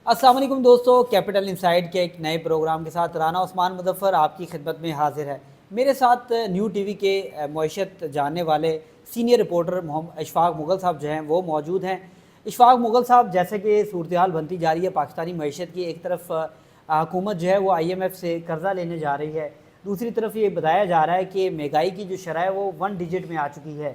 السلام علیکم دوستو، کیپٹل انسائیڈ کے ایک نئے پروگرام کے ساتھ رانا عثمان مظفر آپ کی خدمت میں حاضر ہے۔ میرے ساتھ نیو ٹی وی کے معیشت جاننے والے سینئر رپورٹر محمد اشفاق مغل صاحب جو ہیں وہ موجود ہیں۔ اشفاق مغل صاحب، جیسے کہ صورتحال بنتی جا رہی ہے پاکستانی معیشت کی، ایک طرف حکومت جو ہے وہ آئی ایم ایف سے قرضہ لینے جا رہی ہے، دوسری طرف یہ بتایا جا رہا ہے کہ مہنگائی کی جو شرح ہے وہ 1 ڈیجٹ میں آ چکی ہے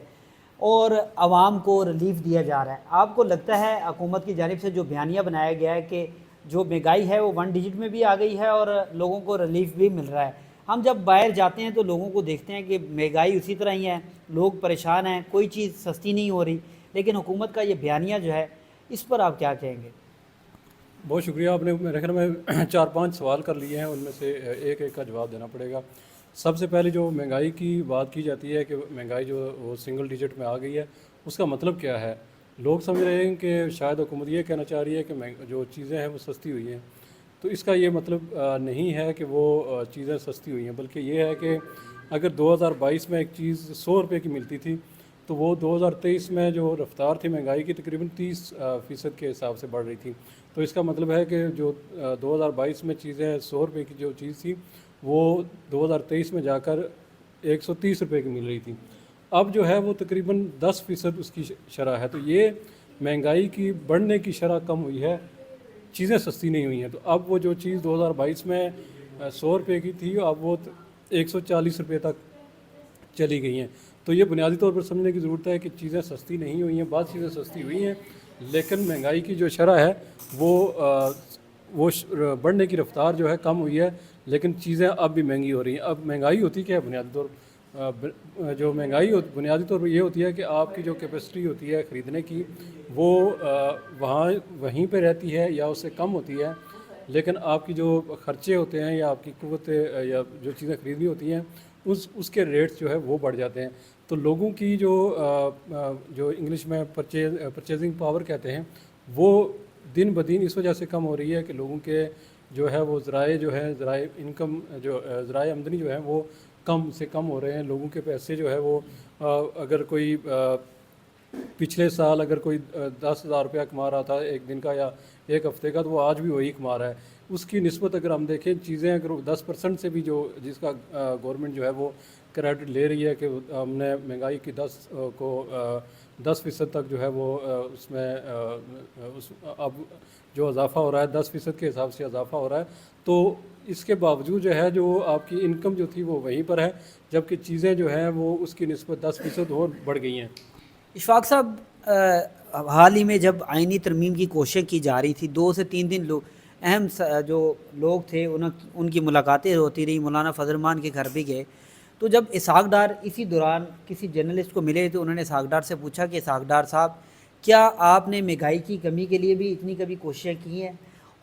اور عوام کو ریلیف دیا جا رہا ہے۔ آپ کو لگتا ہے حکومت کی جانب سے جو بیانیہ بنایا گیا ہے کہ جو مہنگائی ہے وہ 1 ڈیجٹ میں بھی آ گئی ہے اور لوگوں کو ریلیف بھی مل رہا ہے؟ ہم جب باہر جاتے ہیں تو لوگوں کو دیکھتے ہیں کہ مہنگائی اسی طرح ہی ہے، لوگ پریشان ہیں، کوئی چیز سستی نہیں ہو رہی، لیکن حکومت کا یہ بیانیہ جو ہے اس پر آپ کیا کہیں گے؟ بہت شکریہ۔ آپ نے میرے خیال میں 4-5 سوال کر لیے ہیں، ان میں سے ایک ایک کا جواب دینا پڑے گا۔ سب سے پہلے جو مہنگائی کی بات کی جاتی ہے کہ مہنگائی جو وہ سنگل ڈیجٹ میں آ گئی ہے، اس کا مطلب کیا ہے؟ لوگ سمجھ رہے ہیں کہ شاید حکومت یہ کہنا چاہ رہی ہے کہ جو چیزیں ہیں وہ سستی ہوئی ہیں، تو اس کا یہ مطلب نہیں ہے کہ وہ چیزیں سستی ہوئی ہیں، بلکہ یہ ہے کہ اگر 2022 میں ایک چیز 100 روپے کی ملتی تھی تو وہ 2023 میں جو رفتار تھی مہنگائی کی تقریباً 30% کے حساب سے بڑھ رہی تھی۔ تو اس کا مطلب ہے کہ جو 2022 میں چیزیں 100 روپے کی جو چیز تھی وہ 2023 میں جا کر 130 روپے کی مل رہی تھی۔ اب جو ہے وہ تقریباً 10% اس کی شرح ہے۔ تو یہ مہنگائی کی بڑھنے کی شرح کم ہوئی ہے، چیزیں سستی نہیں ہوئی ہیں۔ تو اب وہ جو چیز 2022 میں 100 روپے کی تھی اب وہ 140 روپے تک چلی گئی ہیں۔ تو یہ بنیادی طور پر سمجھنے کی ضرورت ہے کہ چیزیں سستی نہیں ہوئی ہیں، بعض چیزیں سستی ہوئی ہیں، لیکن مہنگائی کی جو شرح ہے وہ بڑھنے کی رفتار جو ہے کم ہوئی ہے، لیکن چیزیں اب بھی مہنگی ہو رہی ہیں۔ اب مہنگائی ہوتی کیا ہے بنیادی طور جو مہنگائی بنیادی طور پر یہ ہوتی ہے کہ آپ کی جو کیپیسٹی ہوتی ہے خریدنے کی وہ وہیں پہ رہتی ہے یا اس سے کم ہوتی ہے، لیکن آپ کی جو خرچے ہوتے ہیں یا آپ کی قوت یا جو چیزیں خریدنی ہوتی ہیں اس کے ریٹس جو ہے وہ بڑھ جاتے ہیں۔ تو لوگوں کی جو انگلش میں پرچیزنگ پاور کہتے ہیں وہ دن بدن اس وجہ سے کم ہو رہی ہے کہ لوگوں کے جو ہے وہ ذرائع جو ہے ذرائع انکم جو ذرائع آمدنی جو ہے وہ کم سے کم ہو رہے ہیں۔ لوگوں کے پیسے جو ہے وہ اگر کوئی پچھلے سال اگر کوئی 10,000 روپیہ کما رہا تھا ایک دن کا یا ایک ہفتے کا، تو وہ آج بھی وہی کما رہا ہے۔ اس کی نسبت اگر ہم دیکھیں چیزیں اگر 10% سے بھی جس کا گورنمنٹ جو ہے وہ کریڈٹ لے رہی ہے کہ ہم نے مہنگائی کی 10% تک جو ہے وہ اس میں اب جو اضافہ ہو رہا ہے 10% کے حساب سے اضافہ ہو رہا ہے، تو اس کے باوجود جو ہے جو آپ کی انکم جو تھی وہ وہیں پر ہے، جبکہ چیزیں جو ہیں وہ اس کی نسبت 10% اور بڑھ گئی ہیں۔ اشفاق صاحب، حال ہی میں جب آئینی ترمیم کی کوشش کی جا رہی تھی، 2 سے 3 دن اہم جو لوگ تھے ان کی ملاقاتیں ہوتی رہی، مولانا فضل الرحمان کے گھر بھی گئے، تو جب اسحاق ڈار اسی دوران کسی جرنلسٹ کو ملے تو انہوں نے اسحاق ڈار سے پوچھا کہ اسحاق ڈار صاحب، کیا آپ نے مہنگائی کی کمی کے لیے بھی اتنی کبھی کوششیں کی ہیں؟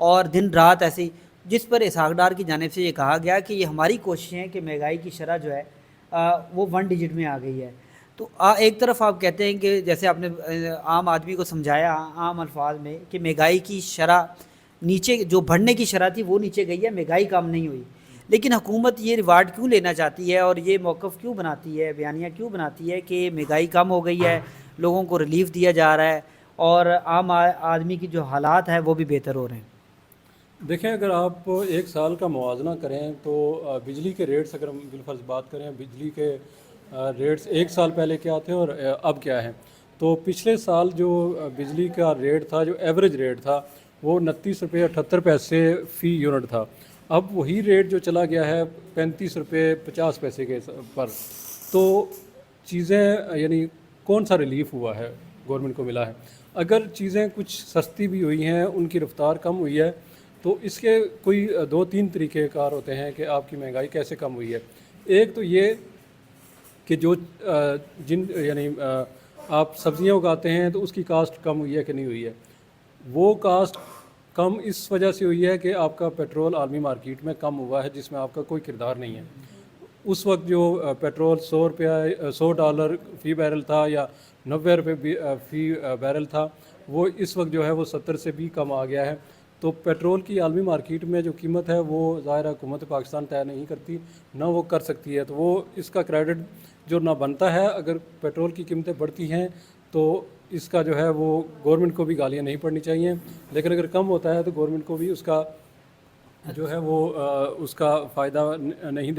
اور دن رات ایسی، جس پر اسحاق ڈار کی جانب سے یہ کہا گیا کہ یہ ہماری کوششیں ہیں کہ مہنگائی کی شرح جو ہے وہ 1 ڈیجٹ میں آ گئی ہے۔ تو ایک طرف آپ کہتے ہیں کہ جیسے آپ نے عام آدمی کو سمجھایا عام الفاظ میں کہ مہنگائی کی شرح نیچے، جو بڑھنے کی شرح تھی وہ نیچے گئی ہے، مہنگائی کم نہیں ہوئی، لیکن حکومت یہ ریوارڈ کیوں لینا چاہتی ہے اور یہ موقف کیوں بناتی ہے، بیانیہ کیوں بناتی ہے کہ مہنگائی کم ہو گئی ہے، لوگوں کو ریلیف دیا جا رہا ہے اور عام آدمی کی جو حالات ہیں وہ بھی بہتر ہو رہے ہیں؟ دیکھیں، اگر آپ ایک سال کا موازنہ کریں تو بجلی کے ریٹس اگر ہم بالفرض بات کریں، بجلی کے ریٹس ایک سال پہلے کیا تھے اور اب کیا ہیں، تو پچھلے سال جو بجلی کا ریٹ تھا، جو ایوریج ریٹ تھا وہ 29 روپے 78 پیسے فی یونٹ تھا۔ اب وہی ریٹ جو چلا گیا ہے 35 روپے 50 پیسے کے پر۔ تو چیزیں یعنی کون سا ریلیف ہوا ہے گورنمنٹ کو ملا ہے؟ اگر چیزیں کچھ سستی بھی ہوئی ہیں، ان کی رفتار کم ہوئی ہے، تو اس کے کوئی 2-3 طریقے کار ہوتے ہیں کہ آپ کی مہنگائی کیسے کم ہوئی ہے۔ ایک تو یہ کہ جو یعنی آپ سبزیاں اگاتے ہیں تو اس کی کاسٹ کم ہوئی ہے کہ نہیں ہوئی ہے۔ وہ کاسٹ کم اس وجہ سے ہوئی ہے کہ آپ کا پیٹرول عالمی مارکیٹ میں کم ہوا ہے، جس میں آپ کا کوئی کردار نہیں ہے۔ اس وقت جو پیٹرول $100 فی بیرل تھا یا 90 روپے فی بیرل تھا، وہ اس وقت جو ہے وہ 70 سے بھی کم آ گیا ہے۔ تو پیٹرول کی عالمی مارکیٹ میں جو قیمت ہے وہ ظاہر حکومت پاکستان طے نہیں کرتی، نہ وہ کر سکتی ہے، تو وہ اس کا کریڈٹ جو نہ بنتا ہے۔ اگر پیٹرول کی قیمتیں بڑھتی ہیں تو اس کا جو ہے وہ گورنمنٹ کو بھی گالیاں نہیں پڑنی چاہیے، لیکن اگر کم ہوتا ہے تو گورنمنٹ کو بھی اس کا جو ہے وہ اس کا فائدہ نہیں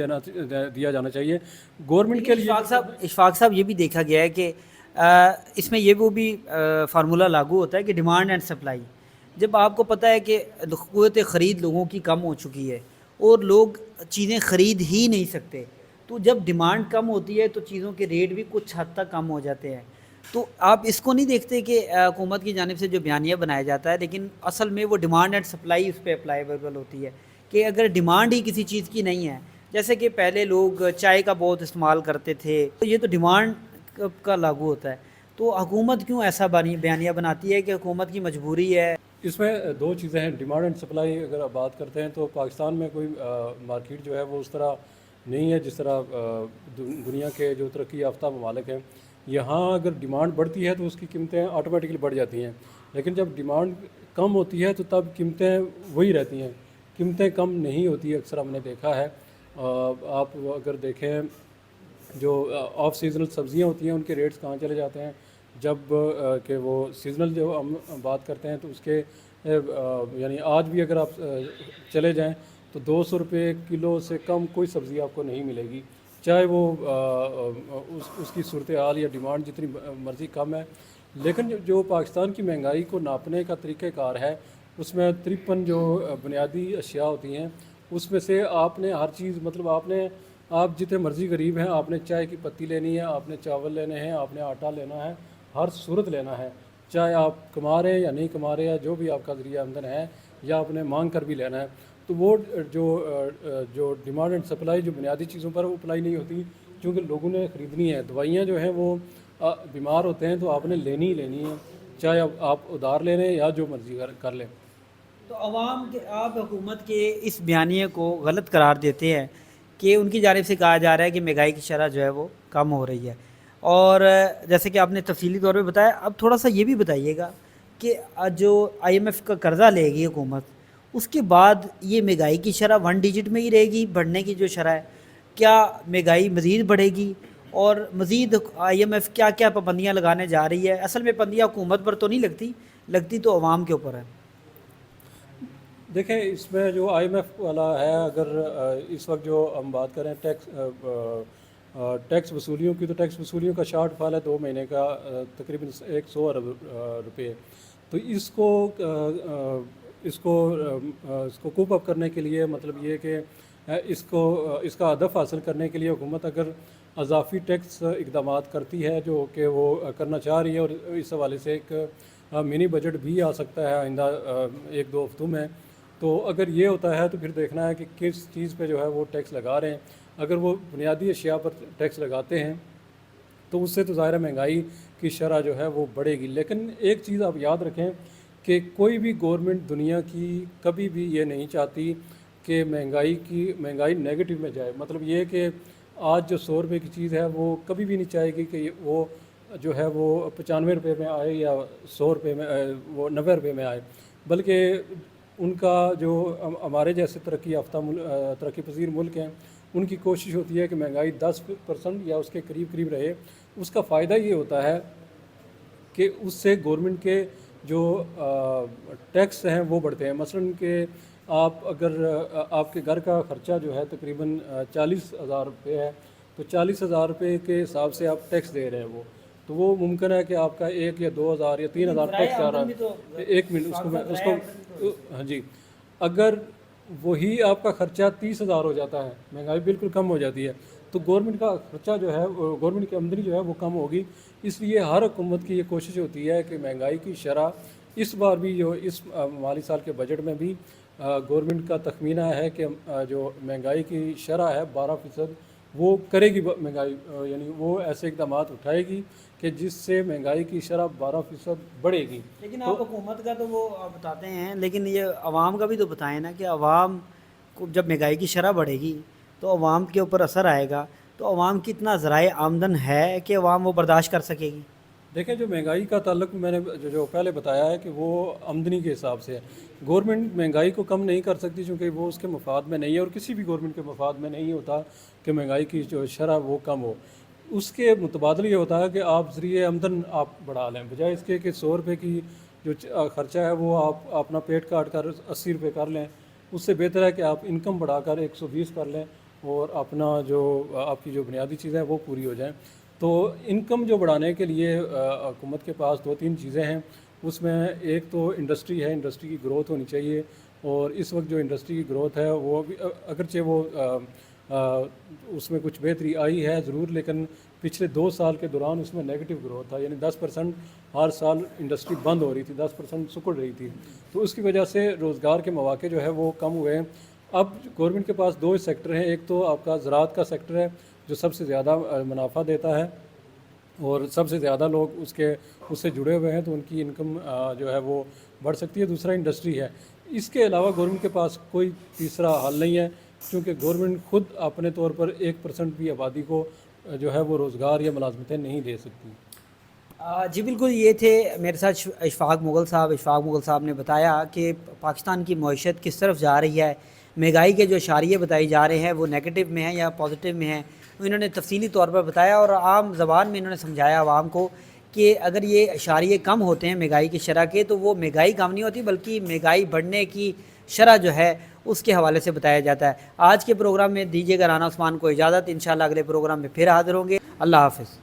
دیا جانا چاہیے گورنمنٹ کے لیے۔ اشفاق صاحب یہ بھی دیکھا گیا ہے کہ اس میں یہ وہ بھی فارمولہ لاگو ہوتا ہے کہ ڈیمانڈ اینڈ سپلائی، جب آپ کو پتہ ہے کہ قوت خرید لوگوں کی کم ہو چکی ہے اور لوگ چیزیں خرید ہی نہیں سکتے، تو جب ڈیمانڈ کم ہوتی ہے تو چیزوں کے ریٹ بھی کچھ حد تک کم ہو جاتے ہیں۔ تو آپ اس کو نہیں دیکھتے کہ حکومت کی جانب سے جو بیانیہ بنایا جاتا ہے، لیکن اصل میں وہ ڈیمانڈ اینڈ سپلائی اس پہ اپلائیبل ہوتی ہے کہ اگر ڈیمانڈ ہی کسی چیز کی نہیں ہے، جیسے کہ پہلے لوگ چائے کا بہت استعمال کرتے تھے، تو یہ تو ڈیمانڈ کا لاگو ہوتا ہے، تو حکومت کیوں ایسا بیانیہ بناتی ہے کہ حکومت کی مجبوری ہے؟ اس میں دو چیزیں ہیں، ڈیمانڈ اینڈ سپلائی اگر آپ بات کرتے ہیں تو پاکستان میں کوئی مارکیٹ جو ہے وہ اس طرح نہیں ہے جس طرح دنیا کے جو ترقی یافتہ ممالک ہیں۔ یہاں اگر ڈیمانڈ بڑھتی ہے تو اس کی قیمتیں آٹومیٹکلی بڑھ جاتی ہیں، لیکن جب ڈیمانڈ کم ہوتی ہے تو تب قیمتیں وہی رہتی ہیں، قیمتیں کم نہیں ہوتی، اکثر ہم نے دیکھا ہے۔ آپ اگر دیکھیں جو آف سیزنل سبزیاں ہوتی ہیں ان کے ریٹس کہاں چلے جاتے ہیں، جب کہ وہ سیزنل جو ہم بات کرتے ہیں تو اس کے یعنی آج بھی اگر آپ چلے جائیں تو 200 روپے کلو سے کم کوئی سبزی آپ کو نہیں ملے گی، چاہے وہ اس کی صورتحال یا ڈیمانڈ جتنی مرضی کم ہے۔ لیکن جو پاکستان کی مہنگائی کو ناپنے کا طریقہ کار ہے، اس میں 53 جو بنیادی اشیاء ہوتی ہیں اس میں سے آپ نے ہر چیز مطلب آپ جتنے مرضی غریب ہیں، آپ نے چائے کی پتی لینی ہے، آپ نے چاول لینے ہیں، آپ نے آٹا لینا ہے، ہر صورت لینا ہے، چاہے آپ کما رہے ہیں یا نہیں کما رہے ہیں، جو بھی آپ کا ذریعہ آمدن ہے یا آپ نے مانگ کر بھی لینا ہے، تو وہ جو ڈیمانڈ اینڈ سپلائی جو بنیادی چیزوں پر وہ اپلائی نہیں ہوتی، کیونکہ لوگوں نے خریدنی ہے۔ دوائیاں جو ہیں وہ بیمار ہوتے ہیں تو آپ نے لینی ہی لینی ہے، چاہے آپ ادھار لے لیں یا جو مرضی کر لیں۔ تو عوام کے آپ حکومت کے اس بیانیے کو غلط قرار دیتے ہیں کہ ان کی جانب سے کہا جا رہا ہے کہ مہنگائی کی شرح جو ہے وہ کم ہو رہی ہے، اور جیسے کہ آپ نے تفصیلی طور پہ بتایا، اب تھوڑا سا یہ بھی بتائیے گا کہ جو IMF کا قرضہ لے گی حکومت، اس کے بعد یہ مہنگائی کی شرح 1 ڈیجٹ میں ہی رہے گی، بڑھنے کی جو شرح ہے، کیا مہنگائی مزید بڑھے گی؟ اور مزید IMF کیا کیا پابندیاں لگانے جا رہی ہے؟ اصل میں پابندیاں حکومت پر تو نہیں لگتی تو عوام کے اوپر ہے۔ دیکھیں اس میں جو IMF والا ہے، اگر اس وقت جو ہم بات کریں ٹیکس وصولیوں کی، تو ٹیکس وصولیوں کا شارٹ فال ہے 2 مہینے کا تقریباً 100 ارب روپے، تو اس کو کوپ اپ کرنے کے لیے، مطلب یہ کہ اس کا ہدف حاصل کرنے کے لیے حکومت اگر اضافی ٹیکس اقدامات کرتی ہے جو کہ وہ کرنا چاہ رہی ہے، اور اس حوالے سے ایک منی بجٹ بھی آ سکتا ہے آئندہ 1-2 ہفتوں میں، تو اگر یہ ہوتا ہے تو پھر دیکھنا ہے کہ کس چیز پہ جو ہے وہ ٹیکس لگا رہے ہیں۔ اگر وہ بنیادی اشیاء پر ٹیکس لگاتے ہیں تو اس سے تو ظاہر مہنگائی کی شرح جو ہے وہ بڑھے گی، لیکن ایک چیز آپ یاد رکھیں کہ کوئی بھی گورنمنٹ دنیا کی کبھی بھی یہ نہیں چاہتی کہ مہنگائی نیگیٹو میں جائے، مطلب یہ کہ آج جو 100 روپے کی چیز ہے وہ کبھی بھی نہیں چاہے گی کہ وہ جو ہے وہ 95 روپے میں آئے یا 100 روپے میں وہ 90 روپے میں آئے، بلکہ ان کا جو ہمارے جیسے ترقی پذیر ملک ہیں، ان کی کوشش ہوتی ہے کہ مہنگائی 10% یا اس کے قریب رہے۔ اس کا فائدہ یہ ہوتا ہے کہ اس سے گورنمنٹ کے جو ٹیکس ہیں وہ بڑھتے ہیں، مثلاً کہ اگر آپ کے گھر کا خرچہ جو ہے تقریباً 40,000 روپے ہے، تو 40,000 روپے کے حساب سے آپ ٹیکس دے رہے ہیں، تو وہ ممکن ہے کہ آپ کا 1 یا 2,000 یا 3,000 ٹیکس آ رہا ہے۔ 1 منٹ اس کو ہاں جی، اگر وہی آپ کا خرچہ 30,000 ہو جاتا ہے، مہنگائی بالکل کم ہو جاتی ہے، تو گورنمنٹ کا خرچہ جو ہے، گورنمنٹ کی آمدنی جو ہے وہ کم ہوگی۔ اس لیے ہر حکومت کی یہ کوشش ہوتی ہے کہ مہنگائی کی شرح اس بار بھی جو اس مالی سال کے بجٹ میں بھی گورنمنٹ کا تخمینہ ہے کہ جو مہنگائی کی شرح ہے 12%، وہ کرے گی مہنگائی، یعنی وہ ایسے اقدامات اٹھائے گی کہ جس سے مہنگائی کی شرح 12% بڑھے گی۔ لیکن آپ حکومت کا تو وہ بتاتے ہیں، لیکن یہ عوام کا بھی تو بتائیں نا کہ عوام کو جب مہنگائی کی شرح بڑھے گی تو عوام کے اوپر اثر آئے گا، تو عوام کی اتنا ذرائع آمدن ہے کہ عوام وہ برداشت کر سکے گی؟ دیکھیں جو مہنگائی کا تعلق میں نے جو پہلے بتایا ہے کہ وہ آمدنی کے حساب سے ہے، گورنمنٹ مہنگائی کو کم نہیں کر سکتی چونکہ وہ اس کے مفاد میں نہیں ہے، اور کسی بھی گورنمنٹ کے مفاد میں نہیں ہوتا کہ مہنگائی کی جو شرح وہ کم ہو۔ اس کے متبادل یہ ہوتا ہے کہ آپ ذریعہ آمدن آپ بڑھا لیں، بجائے اس کے کہ 100 روپے کی جو خرچہ ہے وہ آپ اپنا پیٹ کاٹ کر 80 روپے کر لیں، اس سے بہتر ہے کہ آپ انکم بڑھا کر 120 کر لیں اور اپنا جو آپ کی جو بنیادی چیزیں ہیں وہ پوری ہو جائیں۔ تو انکم جو بڑھانے کے لیے حکومت کے پاس 2-3 چیزیں ہیں، اس میں ایک تو انڈسٹری ہے، انڈسٹری کی گروتھ ہونی چاہیے، اور اس وقت جو انڈسٹری کی گروتھ ہے وہ بھی اگرچہ وہ اس میں کچھ بہتری آئی ہے ضرور، لیکن پچھلے 2 سال کے دوران اس میں نیگیٹو گروتھ تھا، یعنی 10% ہر سال انڈسٹری بند ہو رہی تھی، 10% سکڑ رہی تھی، تو اس کی وجہ سے روزگار کے مواقع جو ہے وہ کم ہوئے ہیں۔ اب گورنمنٹ کے پاس 2 سیکٹر ہیں، ایک تو آپ کا زراعت کا سیکٹر ہے جو سب سے زیادہ منافع دیتا ہے اور سب سے زیادہ لوگ اس سے جڑے ہوئے ہیں، تو ان کی انکم جو ہے وہ بڑھ سکتی ہے۔ دوسرا انڈسٹری ہے۔ اس کے علاوہ گورنمنٹ کے پاس کوئی تیسرا حل نہیں ہے، کیونکہ گورنمنٹ خود اپنے طور پر 1% بھی آبادی کو جو ہے وہ روزگار یا ملازمتیں نہیں دے سکتی۔ جی بالکل، یہ تھے میرے ساتھ اشفاق مغل صاحب۔ اشفاق مغل صاحب نے بتایا کہ پاکستان کی معیشت کس طرف جا رہی ہے، مہنگائی کے جو اشاریے بتائی جا رہے ہیں وہ نیگیٹو میں ہیں یا پازیٹیو میں ہیں، انہوں نے تفصیلی طور پر بتایا اور عام زبان میں انہوں نے سمجھایا عوام کو کہ اگر یہ اشاریے کم ہوتے ہیں مہنگائی کی شرح کے تو وہ مہنگائی کم نہیں ہوتی بلکہ مہنگائی بڑھنے کی شرح جو ہے اس کے حوالے سے بتایا جاتا ہے۔ آج کے پروگرام میں دیجیے گا رانا عثمان کو اجازت، انشاءاللہ اگلے پروگرام میں پھر حاضر ہوں گے۔ اللہ حافظ۔